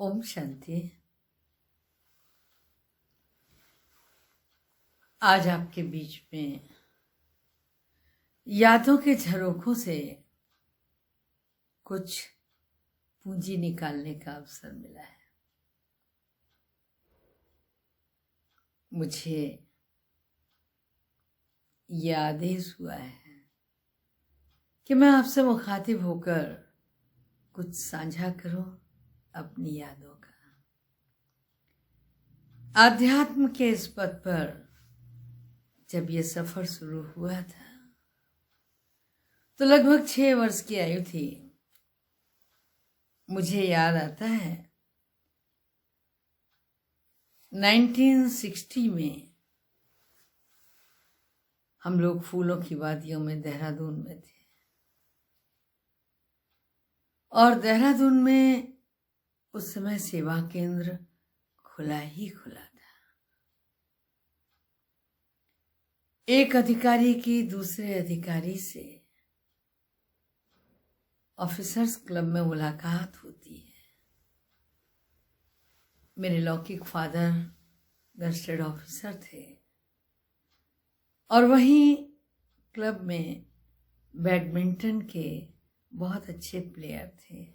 ओम शांति। आज आपके बीच में यादों के झरोखों से कुछ पूंजी निकालने का अवसर मिला है। मुझे ये आदेश हुआ है कि मैं आपसे मुखातिब होकर कुछ साझा करूं अपनी यादों का। आध्यात्म के इस पथ पर जब ये सफर शुरू हुआ था तो लगभग 6 वर्ष की आयु थी। मुझे याद आता है 1960 में हम लोग फूलों की वादियों में देहरादून में थे और देहरादून में उस समय सेवा केंद्र खुला ही खुला था। एक अधिकारी की दूसरे अधिकारी से ऑफिसर्स क्लब में मुलाकात होती है। मेरे लौकिक फादर गस्टेड ऑफिसर थे और वहीं क्लब में बैडमिंटन के बहुत अच्छे प्लेयर थे।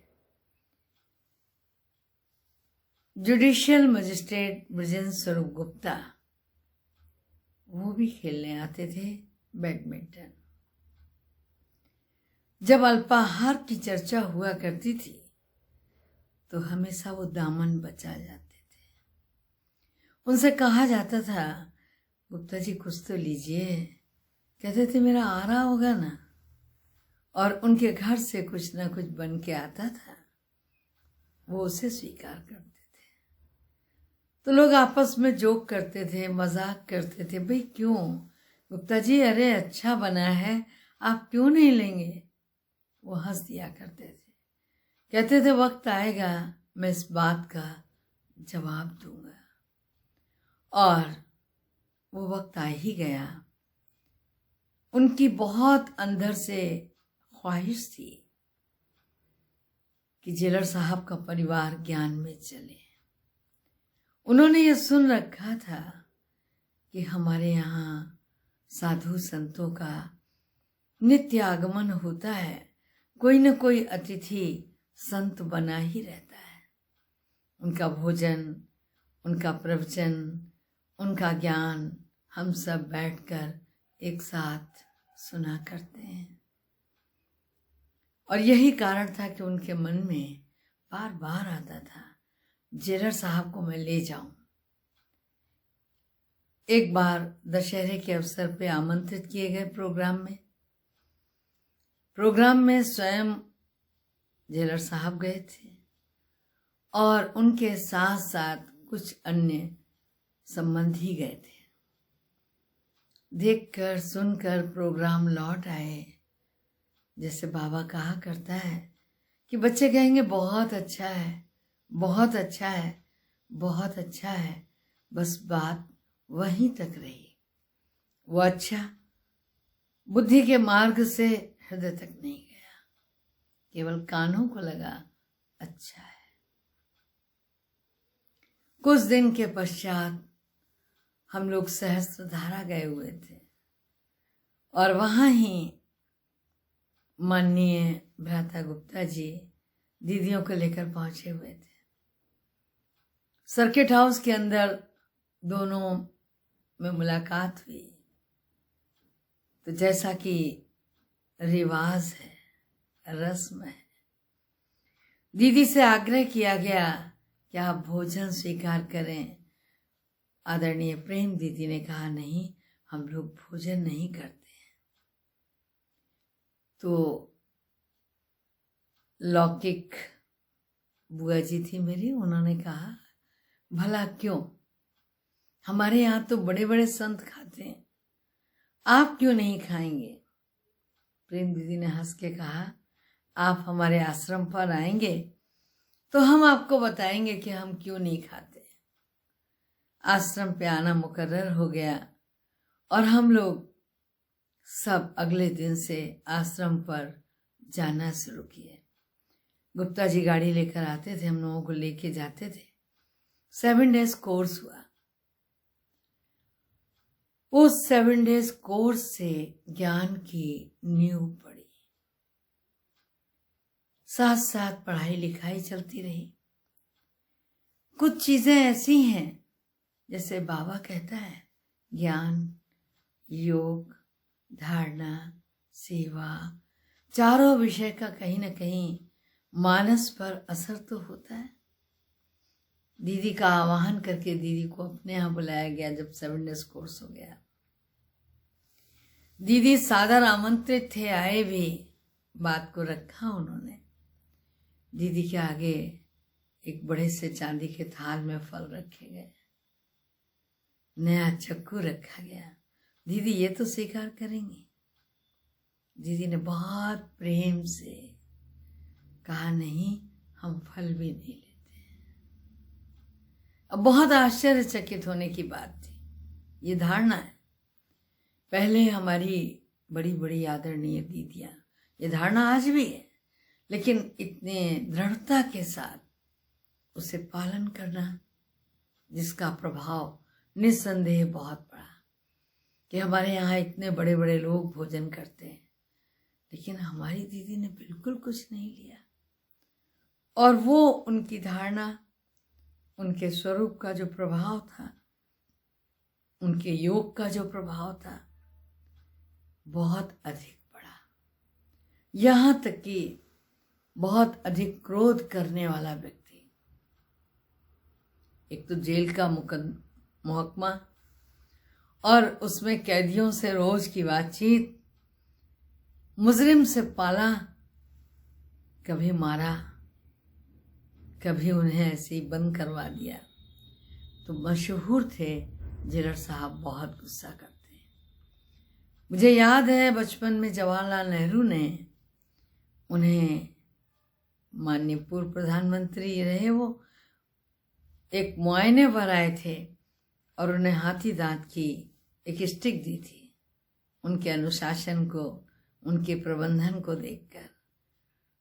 जुडिशियल मजिस्ट्रेट ब्रजेंद्र स्वरूप गुप्ता वो भी खेलने आते थे बैडमिंटन। जब अल्पाहार की चर्चा हुआ करती थी तो हमेशा वो दामन बचा जाते थे। उनसे कहा जाता था, गुप्ता जी कुछ तो लीजिए। कहते थे मेरा आ रहा होगा ना। और उनके घर से कुछ ना कुछ बन के आता था, वो उसे स्वीकार करते थे। तो लोग आपस में जोक करते थे, मजाक करते थे, भाई क्यों गुप्ता जी, अरे अच्छा बना है, आप क्यों नहीं लेंगे। वो हंस दिया करते थे, कहते थे वक्त आएगा मैं इस बात का जवाब दूंगा। और वो वक्त आ ही गया। उनकी बहुत अंदर से ख्वाहिश थी कि जेलर साहब का परिवार ज्ञान में चले। उन्होंने ये सुन रखा था कि हमारे यहाँ साधु संतों का नित्य आगमन होता है, कोई न कोई अतिथि संत बना ही रहता है। उनका भोजन, उनका प्रवचन, उनका ज्ञान हम सब बैठकर एक साथ सुना करते हैं। और यही कारण था कि उनके मन में बार बार आता था जेलर साहब को मैं ले जाऊं। एक बार दशहरे के अवसर पे आमंत्रित किए गए प्रोग्राम में स्वयं जेलर साहब गए थे और उनके साथ साथ कुछ अन्य संबंधी गए थे। देखकर सुनकर प्रोग्राम लौट आए। जैसे बाबा कहा करता है कि बच्चे कहेंगे बहुत अच्छा है, बहुत अच्छा है, बहुत अच्छा है, बस बात वहीं तक रही। वो अच्छा बुद्धि के मार्ग से हृदय तक नहीं गया, केवल कानों को लगा अच्छा है। कुछ दिन के पश्चात हम लोग सहस्त्रधारा गए हुए थे और वहां ही माननीय भ्राता गुप्ता जी दीदियों को लेकर पहुंचे हुए थे। सर्किट हाउस के अंदर दोनों में मुलाकात हुई। तो जैसा कि रिवाज है, रस्म है, दीदी से आग्रह किया गया कि आप भोजन स्वीकार करें। आदरणीय प्रेम दीदी ने कहा नहीं, हम लोग भोजन नहीं करते। तो लौकिक बुआ जी थी मेरी, उन्होंने कहा भला क्यों, हमारे यहाँ तो बड़े बड़े संत खाते हैं, आप क्यों नहीं खाएंगे। प्रेम दीदी ने हंस के कहा आप हमारे आश्रम पर आएंगे तो हम आपको बताएंगे कि हम क्यों नहीं खाते। आश्रम पे आना मुकर्रर हो गया और हम लोग सब अगले दिन से आश्रम पर जाना शुरू किए। गुप्ता जी गाड़ी लेकर आते थे, हम लोगों को लेके जाते थे। 7 डेज कोर्स हुआ। उस 7 डेज कोर्स से ज्ञान की नींव पड़ी, साथ साथ पढ़ाई लिखाई चलती रही। कुछ चीजें ऐसी हैं जैसे बाबा कहता है, ज्ञान, योग, धारणा, सेवा, चारों विषय का कहीं ना कहीं मानस पर असर तो होता है। दीदी का आह्वान करके दीदी को अपने यहाँ बुलाया गया जब 7 डेज कोर्स हो गया। दीदी सादर आमंत्रित थे, आए भी, बात को रखा उन्होंने। दीदी के आगे एक बड़े से चांदी के थाल में फल रखे गए, नया चक्कू रखा गया। दीदी ये तो स्वीकार करेंगी। दीदी ने बहुत प्रेम से कहा, नहीं, हम फल भी नहीं लेते। अब बहुत आश्चर्यचकित होने की बात थी। ये धारणा है, पहले हमारी बड़ी बड़ी आदरणीय दीदियां, ये धारणा आज भी है, लेकिन इतने दृढ़ता के साथ उसे पालन करना, जिसका प्रभाव निस्संदेह बहुत बड़ा। कि हमारे यहाँ इतने बड़े बड़े लोग भोजन करते हैं, लेकिन हमारी दीदी ने बिल्कुल कुछ नहीं लिया। और वो उनकी धारणा, उनके स्वरूप का जो प्रभाव था, उनके योग का जो प्रभाव था, बहुत अधिक बड़ा। यहाँ तक कि बहुत अधिक क्रोध करने वाला व्यक्ति, एक तो जेल का मुहकमा और उसमें कैदियों से रोज की बातचीत, मुजरिम से पाला, कभी मारा, कभी उन्हें ऐसे ही बंद करवा दिया। तो मशहूर थे जेलर साहब, बहुत गुस्सा करते हैं। मुझे याद है बचपन में जवाहरलाल नेहरू ने उन्हें, माननीय पूर्व प्रधानमंत्री रहे वो, एक मुआयने पर आए थे और उन्हें हाथी दांत की एक स्टिक दी थी। उनके अनुशासन को, उनके प्रबंधन को देखकर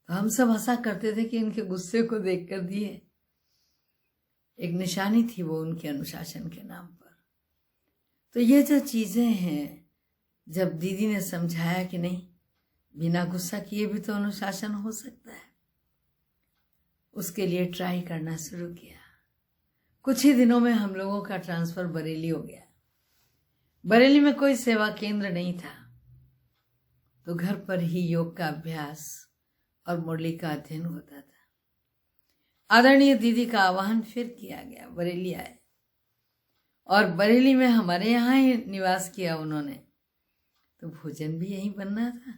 तो हम सब हंसा करते थे कि इनके गुस्से को देखकर दिए। एक निशानी थी वो उनके अनुशासन के नाम पर। तो ये जो चीजें हैं, जब दीदी ने समझाया कि नहीं, बिना गुस्सा किए भी तो अनुशासन हो सकता है, उसके लिए ट्राई करना शुरू किया। कुछ ही दिनों में हम लोगों का ट्रांसफर बरेली हो गया। बरेली में कोई सेवा केंद्र नहीं था, तो घर पर ही योग का अभ्यास और मुरली का अध्ययन होता था। आदरणीय दीदी का आह्वान फिर किया गया, बरेली आए और बरेली में हमारे यहाँ ही निवास किया उन्होंने। तो भोजन भी यहीं बनना था।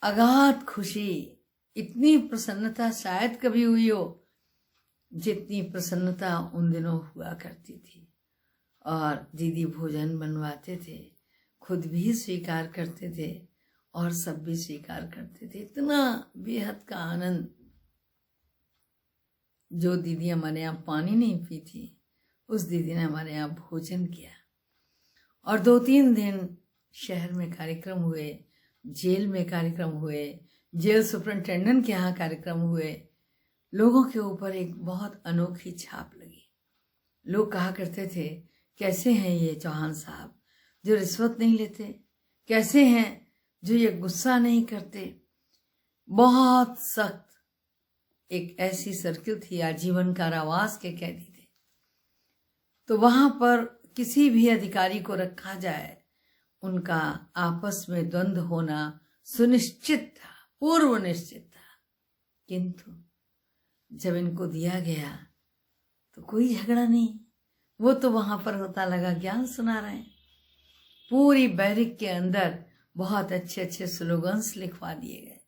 अगाध खुशी, इतनी प्रसन्नता शायद कभी हुई हो जितनी प्रसन्नता उन दिनों हुआ करती थी। और दीदी भोजन बनवाते थे, खुद भी स्वीकार करते थे और सब भी स्वीकार करते थे। इतना बेहद का आनंद। जो दीदी हमारे यहाँ पानी नहीं पी थी, उस दीदी ने हमारे यहाँ भोजन किया। और 2-3 दिन शहर में कार्यक्रम हुए, जेल में कार्यक्रम हुए, जेल सुपरिंटेंडेंट के यहाँ कार्यक्रम हुए। लोगों के ऊपर एक बहुत अनोखी छाप लगी। लोग कहा करते थे, कैसे हैं ये चौहान साहब जो रिश्वत नहीं लेते, कैसे हैं जो ये गुस्सा नहीं करते। बहुत सख्त एक ऐसी सर्किल थी, आजीवन कारावास के कैदी थे। तो वहां पर किसी भी अधिकारी को रखा जाए, उनका आपस में द्वंद्व होना सुनिश्चित था, पूर्व निश्चित था। किंतु जब इनको दिया गया तो कोई झगड़ा नहीं। वो तो वहां पर होता लगा ज्ञान सुना रहे हैं। पूरी बैरिक के अंदर बहुत अच्छे अच्छे स्लोगन्स लिखवा दिए गए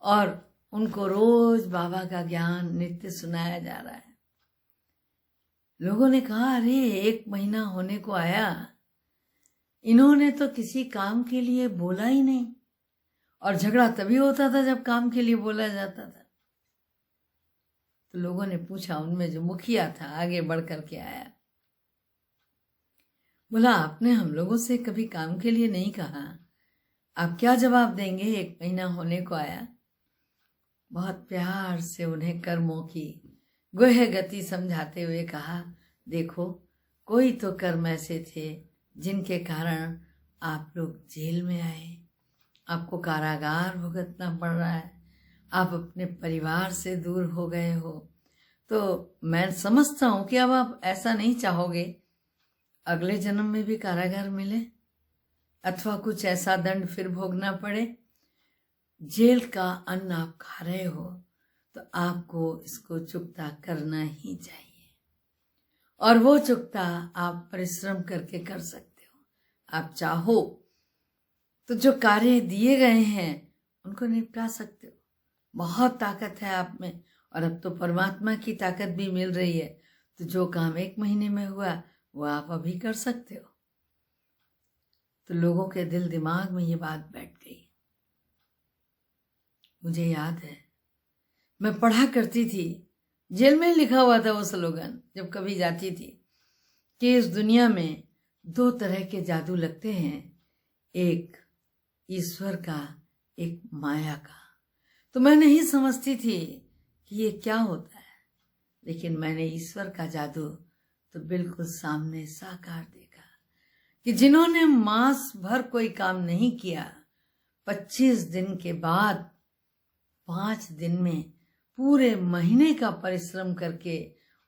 और उनको रोज बाबा का ज्ञान नित्य सुनाया जा रहा है। लोगों ने कहा, अरे 1 महीना होने को आया, इन्होंने तो किसी काम के लिए बोला ही नहीं। और झगड़ा तभी होता था जब काम के लिए बोला जाता था। तो लोगों ने पूछा, उनमें जो मुखिया था आगे बढ़ करके आया, बोला, आपने हम लोगों से कभी काम के लिए नहीं कहा, आप क्या जवाब देंगे? 1 महीना होने को आया। बहुत प्यार से उन्हें कर्मों की गुह गति समझाते हुए कहा, देखो कोई तो कर्म ऐसे थे जिनके कारण आप लोग जेल में आए, आपको कारागार भुगतना पड़ रहा है, आप अपने परिवार से दूर हो गए हो। तो मैं समझता हूँ कि अब आप ऐसा नहीं चाहोगे अगले जन्म में भी कारागार मिले अथवा कुछ ऐसा दंड फिर भोगना पड़े। जेल का अन्न आप खा रहे हो तो आपको इसको चुकता करना ही चाहिए, और वो चुकता आप परिश्रम करके कर सकते हो। आप चाहो तो जो कार्य दिए गए हैं उनको निपटा सकते हो। बहुत ताकत है आप में, और अब तो परमात्मा की ताकत भी मिल रही है, तो जो काम 1 महीने में हुआ वो आप अभी कर सकते हो। तो लोगों के दिल दिमाग में ये बात बैठ गई। मुझे याद है मैं पढ़ा करती थी, जेल में लिखा हुआ था वो स्लोगन जब कभी जाती थी कि इस दुनिया में 2 तरह के जादू लगते हैं, एक ईश्वर का, एक माया का। तो मैं नहीं समझती थी कि ये क्या होता है, लेकिन मैंने ईश्वर का जादू तो बिल्कुल सामने साकार देखा कि जिन्होंने मास भर कोई काम नहीं किया, 25 दिन के बाद 5 दिन में पूरे महीने का परिश्रम करके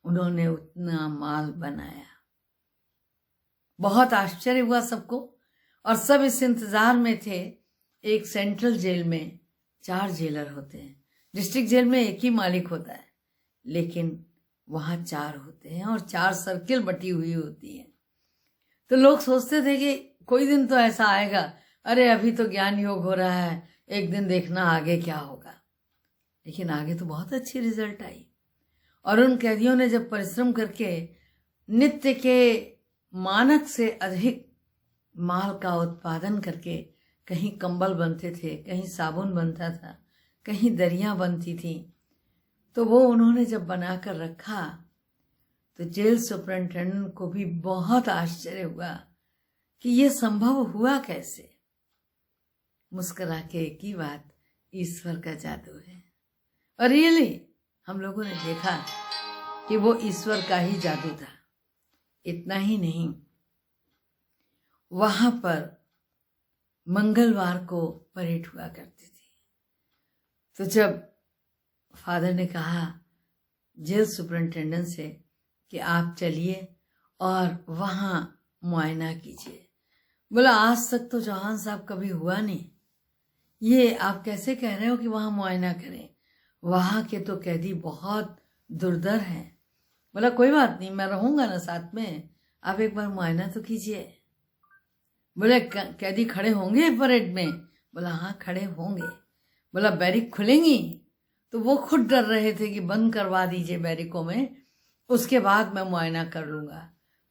उन्होंने उतना माल बनाया। बहुत आश्चर्य हुआ सबको, और सब इस इंतजार में थे। एक सेंट्रल जेल में 4 जेलर होते हैं, डिस्ट्रिक्ट जेल में एक ही मालिक होता है, लेकिन वहां 4 होते हैं और 4 सर्किल बटी हुई होती है। तो लोग सोचते थे कि कोई दिन तो ऐसा आएगा, अरे अभी तो ज्ञान योग हो रहा है, एक दिन देखना आगे क्या होगा। लेकिन आगे तो बहुत अच्छी रिजल्ट आई, और उन कैदियों ने जब परिश्रम करके नित्य के मानक से अधिक माल का उत्पादन करके, कहीं कंबल बनते थे, कहीं साबुन बनता था, कहीं दरियां बनती थी, तो वो उन्होंने जब बनाकर रखा तो जेल सुपरिटेंडेंट को भी बहुत आश्चर्य हुआ कि ये संभव हुआ कैसे। मुस्कुरा के एक ही बात, ईश्वर का जादू है। और रियली हम लोगों ने देखा कि वो ईश्वर का ही जादू था। इतना ही नहीं, वहां पर मंगलवार को परेड हुआ करती थी। तो जब फादर ने कहा जेल सुपरिटेंडेंट से कि आप चलिए और वहां मुआयना कीजिए, बोला आज तक तो चौहान साहब कभी हुआ नहीं, ये आप कैसे कह रहे हो कि वहां मुआयना करें, वहां के तो कैदी बहुत दुर्धर हैं। बोला कोई बात नहीं, मैं रहूंगा ना साथ में, आप एक बार मुआयना तो कीजिए। बोले कैदी खड़े होंगे परेड में? बोला हाँ खड़े होंगे। बोला बैरिक खुलेंगी? तो वो खुद डर रहे थे कि बंद करवा दीजिए बैरिकों में, उसके बाद मैं मुआयना कर लूंगा।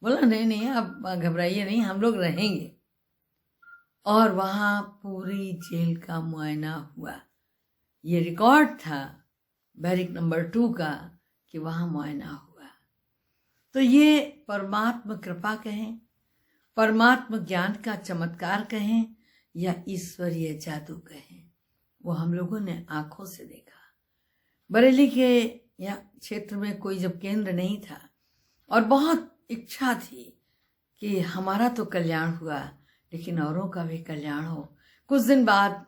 बोला नहीं नहीं आप घबराइए नहीं, हम लोग रहेंगे। और वहां पूरी जेल का मुआयना हुआ। ये रिकॉर्ड था बैरिक नंबर 2 का कि वहां मुआयना हुआ। तो ये परमात्मा कृपा कहें, परमात्मा ज्ञान का चमत्कार कहें, या ईश्वरीय जादू कहें, वो हम लोगों ने आंखों से देखा। बरेली के या क्षेत्र में कोई जब केंद्र नहीं था और बहुत इच्छा थी कि हमारा तो कल्याण हुआ लेकिन औरों का भी कल्याण हो। कुछ दिन बाद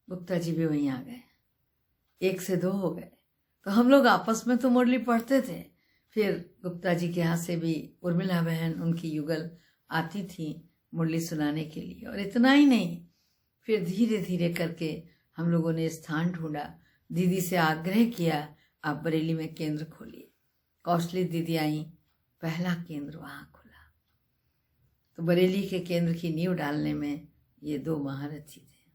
गुप्ता जी भी वहीं आ गए, 1 से 2 हो गए। तो हम लोग आपस में तो मुरली पढ़ते थे, फिर गुप्ता जी के यहाँ से भी उर्मिला बहन उनकी युगल आती थी मुरली सुनाने के लिए। और इतना ही नहीं, फिर धीरे धीरे करके हम लोगों ने स्थान ढूंढा, दीदी से आग्रह किया आप बरेली में केंद्र खोलिए। कौशली दीदी आई, पहला केंद्र वहां खुला। तो बरेली के केंद्र की नींव डालने में ये 2 महारथी थे।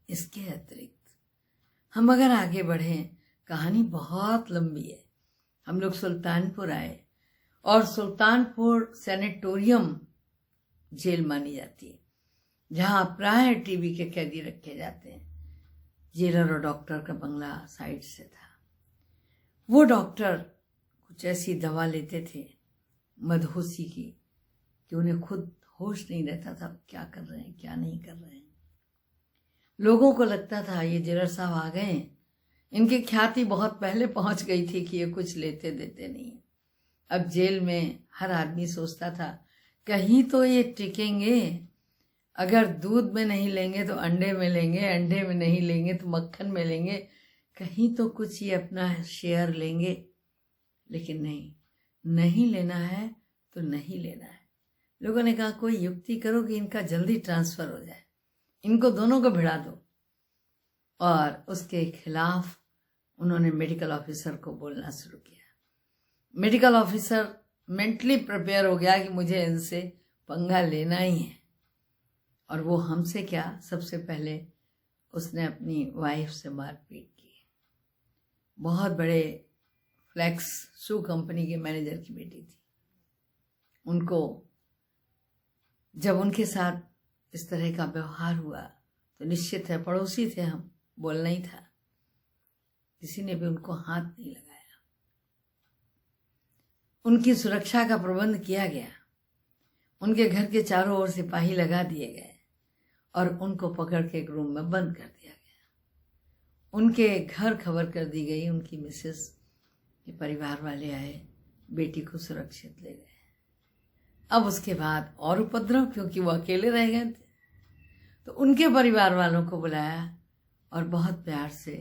इसके अतिरिक्त हम अगर आगे बढ़ें, कहानी बहुत लंबी है। हम लोग सुल्तानपुर आए, और सुल्तानपुर सैनिटोरियम जेल मानी जाती है, जहां प्राय टीबी के कैदी रखे जाते हैं। जेलर और डॉक्टर का बंगला साइड से था। वो डॉक्टर कुछ ऐसी दवा लेते थे मदहोशी की कि उन्हें खुद होश नहीं रहता था क्या कर रहे हैं क्या नहीं कर रहे हैं। लोगों को लगता था ये जेलर साहब आ गए, इनकी ख्याति बहुत पहले पहुंच गई थी कि ये कुछ लेते देते नहीं। अब जेल में हर आदमी सोचता था कहीं तो ये टिकेंगे, अगर दूध में नहीं लेंगे तो अंडे में लेंगे, अंडे में नहीं लेंगे तो मक्खन में लेंगे, कहीं तो कुछ ये अपना शेयर लेंगे। लेकिन नहीं लेना है तो नहीं लेना है। लोगों ने कहा कोई युक्ति करो कि इनका जल्दी ट्रांसफर हो जाए, इनको दोनों को भिड़ा दो। और उसके खिलाफ उन्होंने मेडिकल ऑफिसर को बोलना शुरू किया। मेडिकल ऑफिसर मेंटली प्रिपेयर हो गया कि मुझे इनसे पंगा लेना ही है। और वो हमसे क्या, सबसे पहले उसने अपनी वाइफ से मारपीट की। बहुत बड़े फ्लैक्स शू कंपनी के मैनेजर की बेटी थी। उनको जब उनके साथ इस तरह का व्यवहार हुआ तो निश्चित है, पड़ोसी थे हम, बोलना ही था। किसी ने भी उनको हाथ नहीं लगाया। उनकी सुरक्षा का प्रबंध किया गया। उनके घर के चारों ओर सिपाही लगा दिए गए और उनको पकड़ के एक रूम में बंद कर दिया गया। उनके घर खबर कर दी गई। उनकी मिसेस के परिवार वाले आए, बेटी को सुरक्षित ले गए। अब उसके बाद और उपद्रव, क्योंकि वो अकेले रह गए थे, तो उनके परिवार वालों को बुलाया और बहुत प्यार से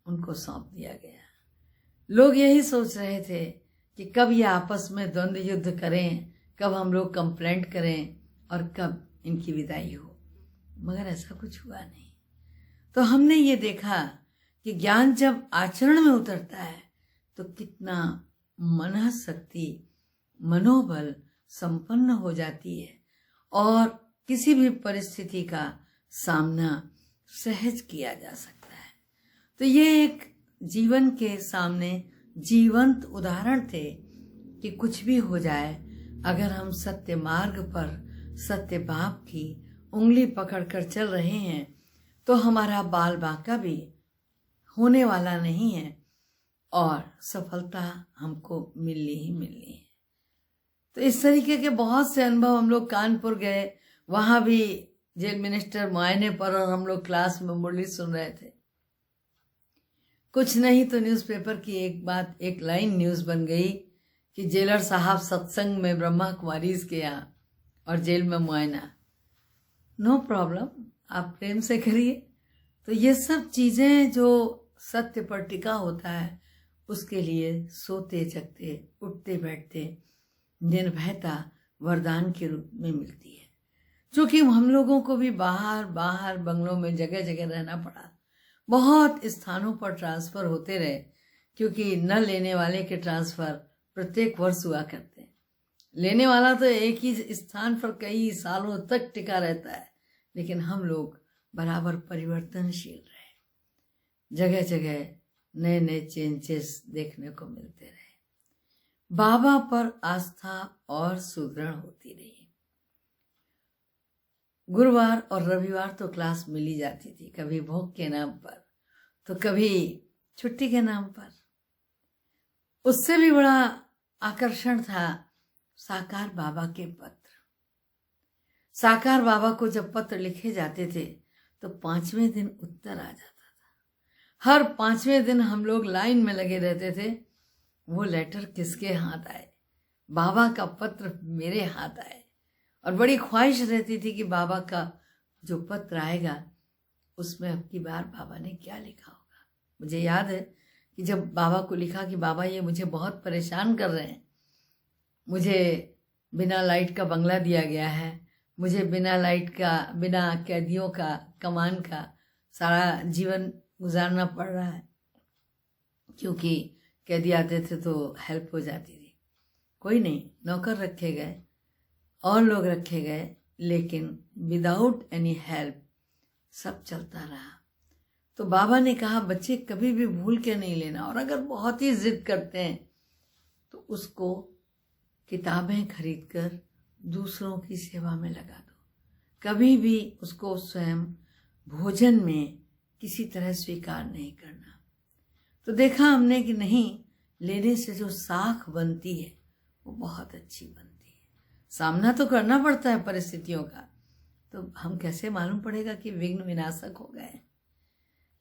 उनको सौंप दिया गया। लोग यही सोच रहे थे कि कब ये आपस में द्वंद्व युद्ध करें, कब हम लोग कंप्लेंट करें और कब इनकी विदाई हो, मगर ऐसा कुछ हुआ नहीं। तो हमने ये देखा कि ज्ञान जब आचरण में उतरता है तो कितना मनःशक्ति, मनोबल संपन्न हो जाती है और किसी भी परिस्थिति का सामना सहज किया जा सकता है। तो ये एक जीवन के सामने जीवंत उदाहरण थे कि कुछ भी हो जाए, अगर हम सत्य मार्ग पर सत्य बाप की उंगली पकड़कर चल रहे हैं तो हमारा बाल बांका भी होने वाला नहीं है और सफलता हमको मिलनी ही मिलनी है। तो इस तरीके के बहुत से अनुभव, हम लोग कानपुर गए, वहां भी जेल मिनिस्टर मुआयने पर और हम लोग क्लास में मुरली सुन रहे थे। कुछ नहीं तो न्यूज़पेपर की एक बात, एक लाइन न्यूज़ बन गई कि जेलर साहब सत्संग में ब्रह्मा कुमारीज के यहाँ और जेल में मुआयना। नो प्रॉब्लम, आप प्रेम से करिए। तो ये सब चीज़ें जो सत्य पर टिका होता है, उसके लिए सोते जगते उठते बैठते निर्भयता वरदान के रूप में मिलती है। जो कि हम लोगों को भी बाहर बंगलों में जगह जगह रहना पड़ा, बहुत स्थानों पर ट्रांसफ़र होते रहे, क्योंकि न लेने वाले के ट्रांसफ़र प्रत्येक वर्ष हुआ करते हैं। लेने वाला तो एक ही स्थान पर कई सालों तक टिका रहता है, लेकिन हम लोग बराबर परिवर्तनशील रहे, जगह जगह नए नए चेंजेस देखने को मिलते रहे। बाबा पर आस्था और सुदृढ़ होती रही। गुरुवार और रविवार तो क्लास मिली जाती थी, कभी भोग के नाम पर तो कभी छुट्टी के नाम पर। उससे भी बड़ा आकर्षण था साकार बाबा के पत्र। साकार बाबा को जब पत्र लिखे जाते थे तो 5वें दिन उत्तर आ जाता था। हर 5वें दिन हम लोग लाइन में लगे रहते थे, वो लेटर किसके हाथ आए, बाबा का पत्र मेरे हाथ आए। और बड़ी ख्वाहिश रहती थी कि बाबा का जो पत्र आएगा उसमें अब की बार बाबा ने क्या लिखा होगा। मुझे याद है कि जब बाबा को लिखा कि बाबा ये मुझे बहुत परेशान कर रहे हैं, मुझे बिना लाइट का बंगला दिया गया है, मुझे बिना लाइट का, बिना कैदियों का, कमान का सारा जीवन गुजारना पड़ रहा है, क्योंकि कैदी आते थे तो हेल्प हो जाती थी। कोई नहीं, नौकर रखे गए और लोग रखे गए, लेकिन विदाउट एनी हेल्प सब चलता रहा। तो बाबा ने कहा बच्चे कभी भी भूल के नहीं लेना, और अगर बहुत ही जिद करते हैं तो उसको किताबें खरीदकर दूसरों की सेवा में लगा दो। कभी भी उसको स्वयं भोजन में किसी तरह स्वीकार नहीं करना। तो देखा हमने कि नहीं, लेने से जो साख बनती है वो बहुत अच्छी बनती है। सामना तो करना पड़ता है परिस्थितियों का, तो हम कैसे मालूम पड़ेगा कि विघ्न विनाशक हो गए?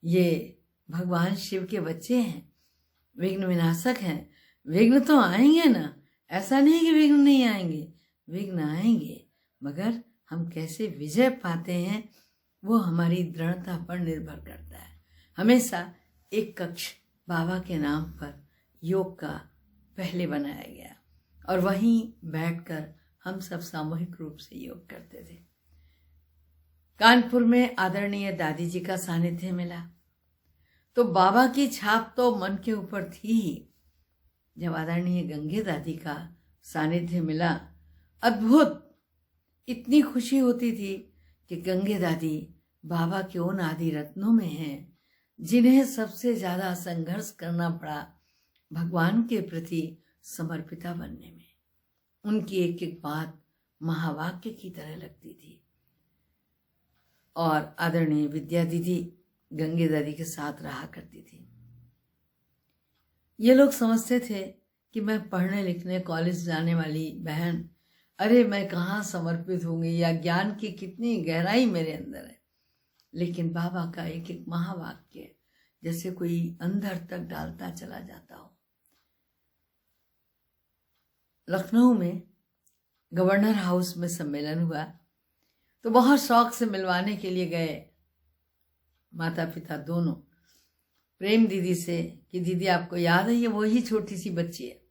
ये भगवान शिव के बच्चे हैं, विघ्न विनाशक हैं। विघ्न तो आएंगे ना, ऐसा नहीं कि विघ्न नहीं आएंगे, विघ्न आएंगे, मगर हम कैसे विजय पाते हैं वो हमारी दृढ़ता पर निर्भर करता है। हमेशा एक कक्ष बाबा के नाम पर योग का पहले बनाया गया और वहीं बैठकर हम सब सामूहिक रूप से योग करते थे। कानपुर में आदरणीय दादी जी का सानिध्य मिला तो बाबा की छाप तो मन के ऊपर थी ही। जब आदरणीय गंगे दादी का सानिध्य मिला, अद्भुत, इतनी खुशी होती थी कि गंगे दादी बाबा के उन आदि रत्नों में हैं जिन्हें सबसे ज्यादा संघर्ष करना पड़ा भगवान के प्रति समर्पिता बनने में। उनकी एक एक बात महावाक्य की तरह लगती थी। और आदरणीय विद्या दीदी गंगे दादी के साथ रहा करती थी। ये लोग समझते थे कि मैं पढ़ने लिखने कॉलेज जाने वाली बहन, अरे मैं कहाँ समर्पित होंगी, या ज्ञान की कितनी गहराई मेरे अंदर है। लेकिन बाबा का एक एक महावाक्य जैसे कोई अंदर तक डालता चला जाता हो। लखनऊ में गवर्नर हाउस में सम्मेलन हुआ तो बहुत शौक से मिलवाने के लिए गए माता पिता दोनों प्रेम दीदी से कि दीदी आपको याद है, ये वही छोटी सी बच्ची है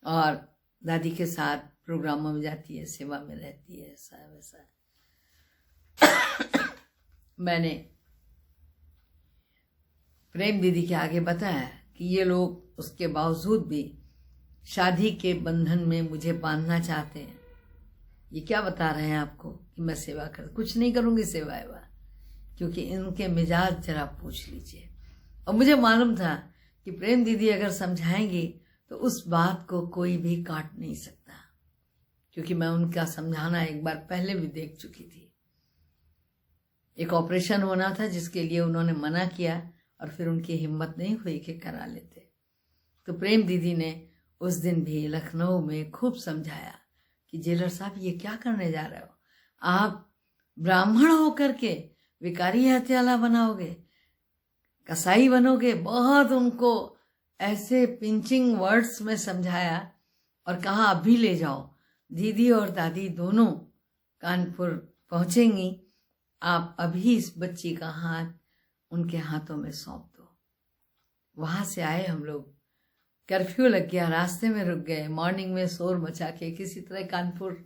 और दादी के साथ प्रोग्रामों में जाती है, सेवा में रहती है, ऐसा वैसा। मैंने प्रेम दीदी के आगे बताया कि ये लोग उसके बावजूद भी शादी के बंधन में मुझे बांधना चाहते हैं। ये क्या बता रहे हैं आपको कि मैं सेवा कर, कुछ नहीं करूंगी सेवा एवा, क्योंकि इनके मिजाज जरा पूछ लीजिए। और मुझे मालूम था कि प्रेम दीदी अगर समझाएंगी तो उस बात को कोई भी काट नहीं सकता, क्योंकि मैं उनका समझाना एक बार पहले भी देख चुकी थी। एक ऑपरेशन होना था जिसके लिए उन्होंने मना किया और फिर उनकी हिम्मत नहीं हुई कि करा लेते। तो प्रेम दीदी ने उस दिन भी लखनऊ में खूब समझाया कि जेलर साहब ये क्या करने जा रहे हो, आप ब्राह्मण होकर के विकारी हत्याला बनाओगे, कसाई बनोगे। बहुत उनको ऐसे पिंचिंग वर्ड्स में समझाया और कहा अभी ले जाओ, दीदी और दादी दोनों कानपुर पहुंचेंगी, आप अभी इस बच्ची का हाथ उनके हाथों में सौंप दो। वहां से आए हम लोग, कर्फ्यू लग गया, रास्ते में रुक गए, मॉर्निंग में शोर मचा के किसी तरह कानपुर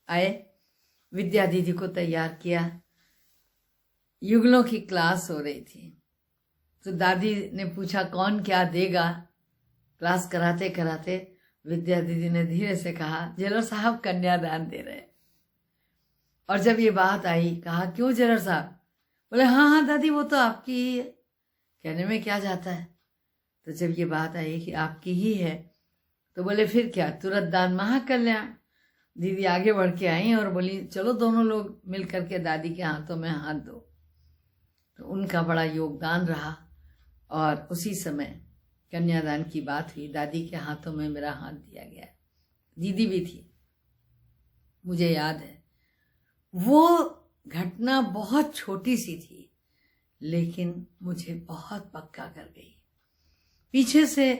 आए, विद्या दीदी को तैयार किया। युगलों की क्लास हो रही थी तो दादी ने पूछा कौन क्या देगा। क्लास कराते कराते विद्या दीदी ने धीरे से कहा जेलर साहब कन्यादान दे रहे। और जब ये बात आई, कहा क्यों जेलर साहब? बोले हाँ हाँ दादी वो तो आपकी ही है। कहने में क्या जाता है। तो जब ये बात आई कि आपकी ही है तो बोले फिर क्या, तुरंत दान महाकल्याण। दीदी आगे बढ़ के आई और बोली चलो दोनों लोग मिल करके दादी के हाथों में हाथ दो। तो उनका बड़ा योगदान रहा और उसी समय कन्यादान की बात हुई, दादी के हाथों में मेरा हाथ दिया गया। दीदी भी थी, मुझे याद है। वो घटना बहुत छोटी सी थी लेकिन मुझे बहुत पक्का कर गई। पीछे से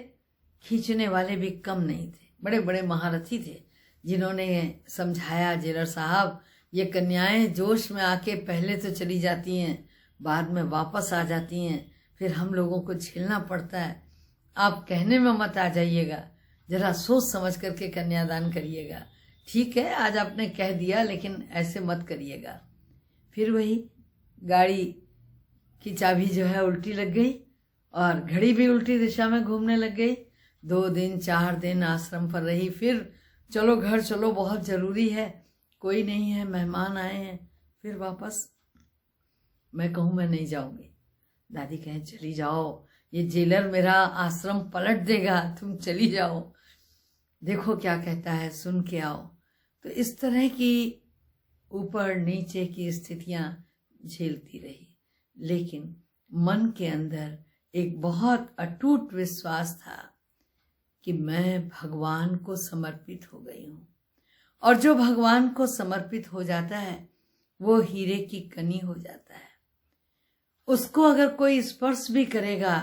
खींचने वाले भी कम नहीं थे, बड़े बड़े महारथी थे जिन्होंने समझाया जेलर साहब ये कन्याएं जोश में आके पहले तो चली जाती हैं, बाद में वापस आ जाती हैं, फिर हम लोगों को झेलना पड़ता है। आप कहने में मत आ जाइएगा, जरा सोच समझ करके कन्यादान करिएगा। ठीक है आज आपने कह दिया लेकिन ऐसे मत करिएगा। फिर वही गाड़ी की चाबी जो है उल्टी लग गई और घड़ी भी उल्टी दिशा में घूमने लग गई। 2 दिन 4 दिन आश्रम पर रही, फिर चलो घर चलो बहुत ज़रूरी है, कोई नहीं है, मेहमान आए हैं, फिर वापस। मैं कहूँ मैं नहीं जाऊँगी, दादी कहें चली जाओ, ये जेलर मेरा आश्रम पलट देगा, तुम चली जाओ, देखो क्या कहता है, सुन के आओ। तो इस तरह की ऊपर नीचे की स्थितियां झेलती रही, लेकिन मन के अंदर एक बहुत अटूट विश्वास था कि मैं भगवान को समर्पित हो गई हूँ। और जो भगवान को समर्पित हो जाता है वो हीरे की कनी हो जाता है। उसको अगर कोई स्पर्श भी करेगा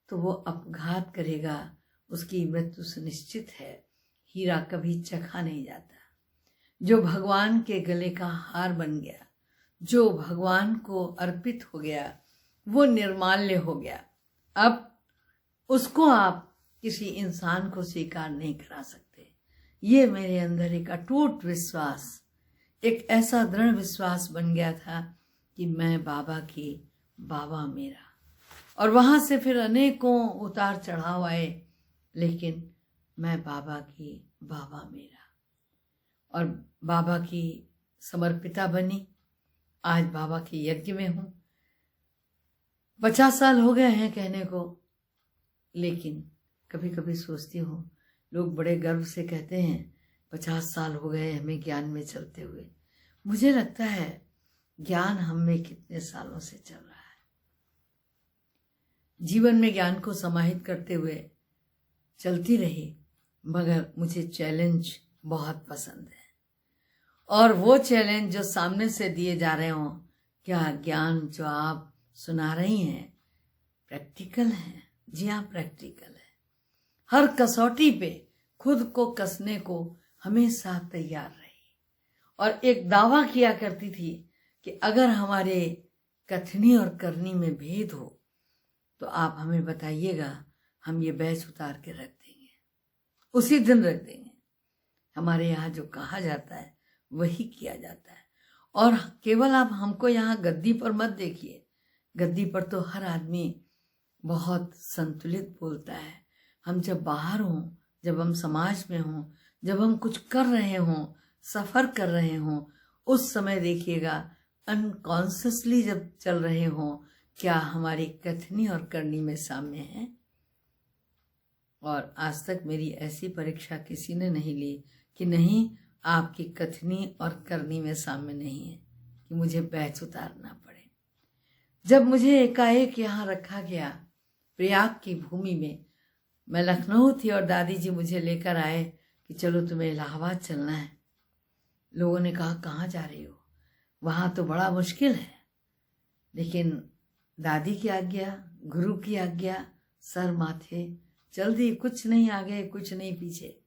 तो वो अपघात करेगा, उसकी मृत्यु सुनिश्चित है। हीरा कभी चखा नहीं जाता। जो भगवान के गले का हार बन गया, जो भगवान को अर्पित हो गया, वो निर्माल्य हो गया। अब उसको आप किसी इंसान को स्वीकार नहीं करा सकते। ये मेरे अंदर एक अटूट विश्वास, एक ऐसा दृढ़ विश्वास बन गया था कि मैं बाबा की, बाबा मेरा। और वहां से फिर अनेकों उतार चढ़ाव आए, लेकिन मैं बाबा की, बाबा मेरा। और बाबा की समर्पिता बनी। आज बाबा के यज्ञ में हूं। 50 साल हो गए हैं कहने को, लेकिन कभी कभी सोचती हूँ, लोग बड़े गर्व से कहते हैं 50 साल हो गए हमें ज्ञान में चलते हुए। मुझे लगता है ज्ञान हम में कितने सालों से चल रहा है। जीवन में ज्ञान को समाहित करते हुए चलती रही, मगर मुझे चैलेंज बहुत पसंद है। और वो चैलेंज जो सामने से दिए जा रहे हों, क्या ज्ञान जो आप सुना रही हैं प्रैक्टिकल है? जी हाँ, प्रैक्टिकल है। हर कसौटी पे खुद को कसने को हमेशा तैयार रही। और एक दावा किया करती थी कि अगर हमारे कथनी और करनी में भेद हो तो आप हमें बताइएगा, हम ये बैच उतार के रख देंगे, उसी दिन रख देंगे। हमारे यहाँ जो कहा जाता है वही किया जाता है। और केवल आप हमको यहाँ गद्दी पर मत देखिए। गद्दी पर तो हर आदमी बहुत संतुलित बोलता है। हम जब बाहर हों, जब हम समाज में हों, जब हम कुछ कर रहे हों, सफ़र कर रहे हों, उस समय देखिएगा अनकॉन्शियसली जब चल रहे हों, क्या हमारी कथनी और करनी में साम्य है। और आज तक मेरी ऐसी परीक्षा किसी ने नहीं ली कि नहीं, आपकी कथनी और करनी में साम्य नहीं है, कि मुझे बैच उतारना पड़े। जब मुझे एकाएक यहाँ रखा गया प्रयाग की भूमि में, मैं लखनऊ थी और दादी जी मुझे लेकर आए कि चलो तुम्हें इलाहाबाद चलना है। लोगों ने कहा कहाँ जा रही हो, वहाँ तो बड़ा मुश्किल है। लेकिन दादी की आज्ञा, गुरु की आज्ञा, सर माथे, चल दी, कुछ नहीं आगे कुछ नहीं पीछे।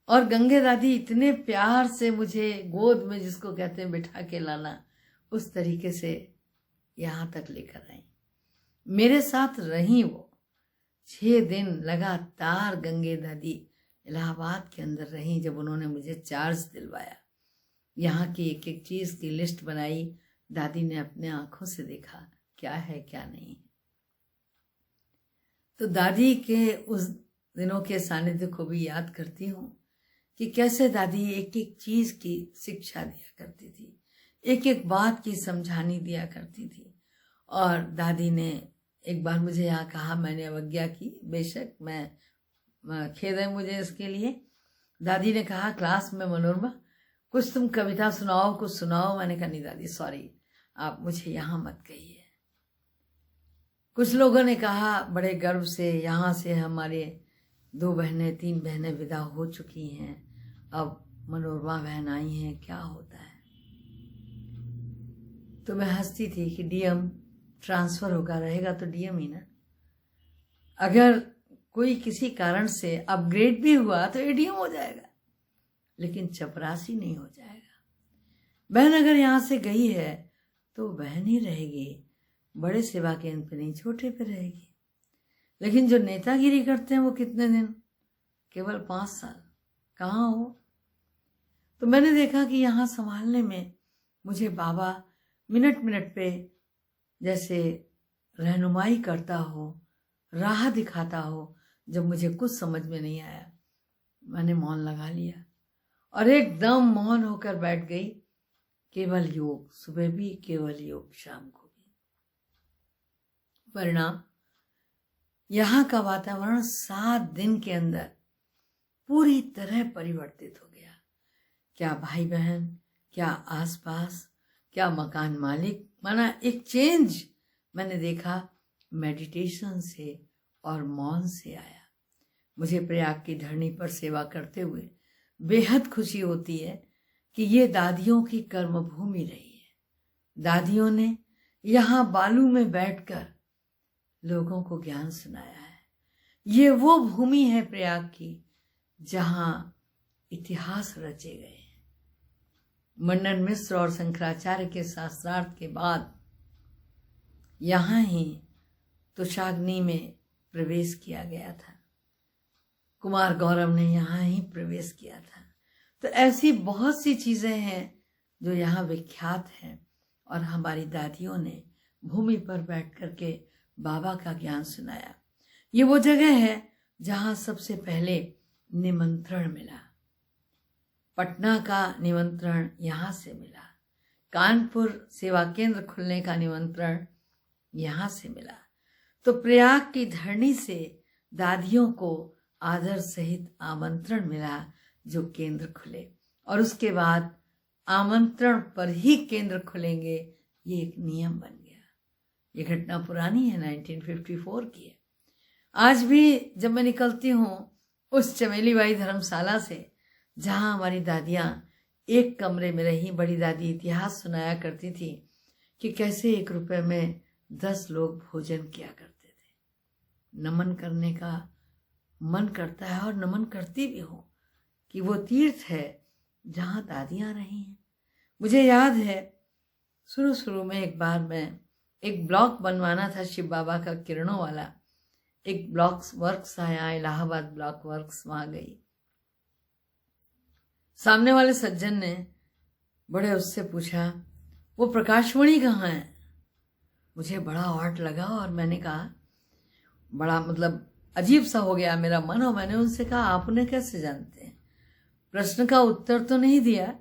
और गंगे दादी इतने प्यार से मुझे गोद में, जिसको कहते हैं बिठा के लाना, उस तरीके से यहाँ तक लेकर आई। मेरे साथ रही वो 6 दिन लगातार। गंगे दादी इलाहाबाद के अंदर रही। जब उन्होंने मुझे चार्ज दिलवाया, यहाँ की एक एक चीज़ की लिस्ट बनाई, दादी ने अपने आंखों से देखा क्या है क्या नहीं। तो दादी के उस दिनों के सानिध्य को भी याद करती हूँ कि कैसे दादी एक एक चीज़ की शिक्षा दिया करती थी, एक एक बात की समझानी दिया करती थी। और दादी ने एक बार मुझे यहाँ कहा, मैंने अवज्ञा की, बेशक मैं खेद है मुझे इसके लिए। दादी ने कहा क्लास में, मनोरमा कुछ तुम कविता सुनाओ, कुछ सुनाओ। मैंने कहा नहीं दादी सॉरी, आप मुझे यहाँ मत कहिए। कुछ लोगों ने कहा बड़े गर्व से, यहाँ से हमारे 2 बहनें 3 बहनें विदा हो चुकी हैं, अब मनोरमा बहन आई हैं, क्या होता है। तो मैं हंसती थी कि डीएम ट्रांसफ़र होगा, रहेगा तो डीएम ही ना। अगर कोई किसी कारण से अपग्रेड भी हुआ तो एडीएम हो जाएगा, लेकिन चपरासी नहीं हो जाएगा। बहन अगर यहाँ से गई है तो बहन ही रहेगी, बड़े सेवा केंद्र पे नहीं, छोटे पे रहेगी। लेकिन जो नेतागिरी करते हैं वो कितने दिन, केवल 5 साल, कहाँ हो। तो मैंने देखा कि यहाँ संभालने में मुझे बाबा मिनट मिनट पे जैसे रहनुमाई करता हो, राह दिखाता हो। जब मुझे कुछ समझ में नहीं आया, मैंने मौन लगा लिया और एकदम मौन होकर बैठ गई। केवल योग सुबह भी, केवल योग शाम को भी। परिणाम, यहाँ का वातावरण 7 दिन के अंदर पूरी तरह परिवर्तित हो गया। क्या भाई बहन, क्या आसपास, क्या मकान मालिक, माना एक चेंज मैंने देखा मेडिटेशन से और मौन से आया। मुझे प्रयाग की धरनी पर सेवा करते हुए बेहद खुशी होती है कि ये दादियों की कर्मभूमि रही है। दादियों ने यहाँ बालू में बैठकर लोगों को ज्ञान सुनाया है। ये वो भूमि है प्रयाग की जहाँ इतिहास रचे गए हैं। मंडन मिश्र और शंकराचार्य के शास्त्रार्थ के बाद यहाँ ही तुषाग्नि में प्रवेश किया गया था। कुमार गौरव ने यहाँ ही प्रवेश किया था। तो ऐसी बहुत सी चीजें हैं जो यहाँ विख्यात हैं और हमारी दादियों ने भूमि पर बैठ करके बाबा का ज्ञान सुनाया। ये वो जगह है जहाँ सबसे पहले निमंत्रण मिला। पटना का निमंत्रण यहाँ से मिला। कानपुर सेवा केंद्र खुलने का निमंत्रण यहाँ से मिला। तो प्रयाग की धरणी से दादियों को आदर सहित आमंत्रण मिला जो केंद्र खुले, और उसके बाद आमंत्रण पर ही केंद्र खुलेंगे, ये एक नियम बन गया। ये घटना पुरानी है, 1954 की है। आज भी जब मैं निकलती हूँ उस चमेली बाई धर्मशाला से, जहाँ हमारी दादियाँ एक कमरे में रही, बड़ी दादी इतिहास सुनाया करती थी कि कैसे 1 रुपए में 10 लोग भोजन किया करते थे। नमन करने का मन करता है और नमन करती भी हूँ कि वो तीर्थ है जहाँ दादियाँ रही हैं। मुझे याद है शुरू में एक बार मैं एक ब्लॉक बनवाना था शिव बाबा का, किरणों वाला एक ब्लॉक वर्क्स आया, इलाहाबाद ब्लॉक वर्क्स, वहाँ गई। सामने वाले सज्जन ने बड़े उससे पूछा वो प्रकाशमणि कहाँ है। मुझे बड़ा ऑड लगा और मैंने कहा, बड़ा मतलब अजीब सा हो गया मेरा मन, और मैंने उनसे कहा आप उन्हें कैसे जानते हैं। प्रश्न का उत्तर तो नहीं दिया,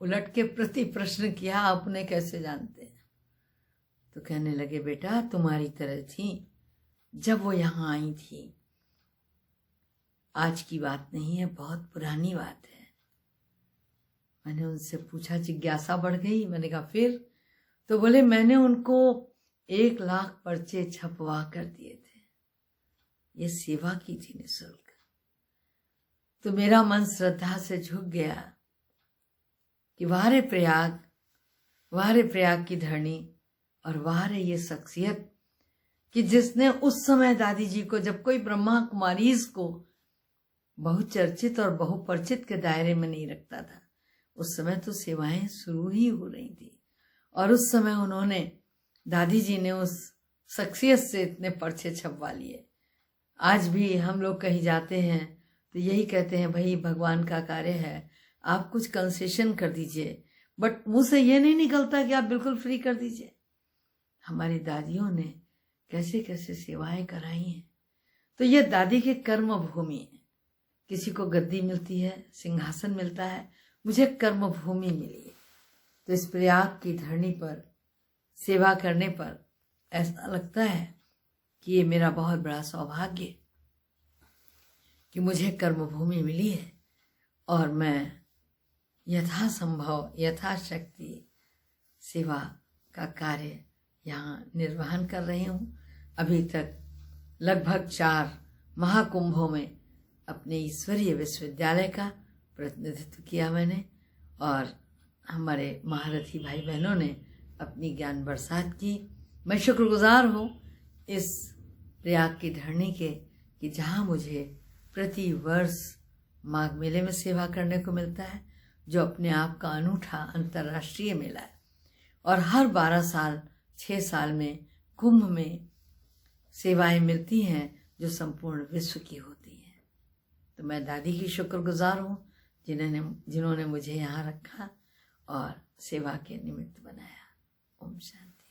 उलट के प्रति प्रश्न किया, आप उन्हें कैसे जानते हैं। तो कहने लगे बेटा तुम्हारी तरह थी जब वो यहाँ आई थी, आज की बात नहीं है, बहुत पुरानी बात है। मैंने उनसे पूछा, जिज्ञासा बढ़ गई। मैंने कहा फिर? तो बोले मैंने उनको 1 लाख पर्चे छपवा कर दिए थे, ये सेवा की थी निःशुल्क। तो मेरा मन श्रद्धा से झुक गया कि वाह रे प्रयाग की धरणी, और वाह रे ये शख्सियत कि जिसने उस समय दादी जी को, जब कोई ब्रह्मा कुमारीज को बहुचर्चित और बहुपरिचित के दायरे में नहीं रखता था, उस समय तो सेवाएं शुरू ही हो रही थी, और उस समय उन्होंने, दादी जी ने उस शख्सियत से इतने पर्चे छपवा लिए। आज भी हम लोग कहीं जाते हैं तो यही कहते हैं, भाई भगवान का कार्य है, आप कुछ कंसेशन कर दीजिए, बट मुंह से ये नहीं निकलता कि आप बिल्कुल फ्री कर दीजिए। हमारी दादियों ने कैसे कैसे सेवाएं कराई हैं। तो ये दादी के कर्म भूमि है। किसी को गद्दी मिलती है, सिंहासन मिलता है, मुझे कर्म भूमि मिली है। तो इस प्रयाग की धरणी पर सेवा करने पर ऐसा लगता है कि ये मेरा बहुत बड़ा सौभाग्य है कि मुझे कर्मभूमि मिली है, और मैं यथासंभव यथाशक्ति सेवा का कार्य यहाँ निर्वहन कर रही हूँ। अभी तक लगभग 4 महाकुंभों में अपने ईश्वरीय विश्वविद्यालय का प्रतिनिधित्व किया मैंने, और हमारे महारथी भाई बहनों ने अपनी ज्ञान बरसात की। मैं शुक्रगुजार हूँ इस प्रयाग की धरणी के कि जहाँ मुझे प्रति वर्ष माघ मेले में सेवा करने को मिलता है, जो अपने आप का अनूठा अंतर्राष्ट्रीय मेला है, और हर 12 साल 6 साल में कुंभ में सेवाएं मिलती हैं जो संपूर्ण विश्व की होती हैं। तो मैं दादी की शुक्रगुजार हूँ जिन्होंने मुझे यहाँ रखा और सेवा के निमित्त बनाया। ओम शांति।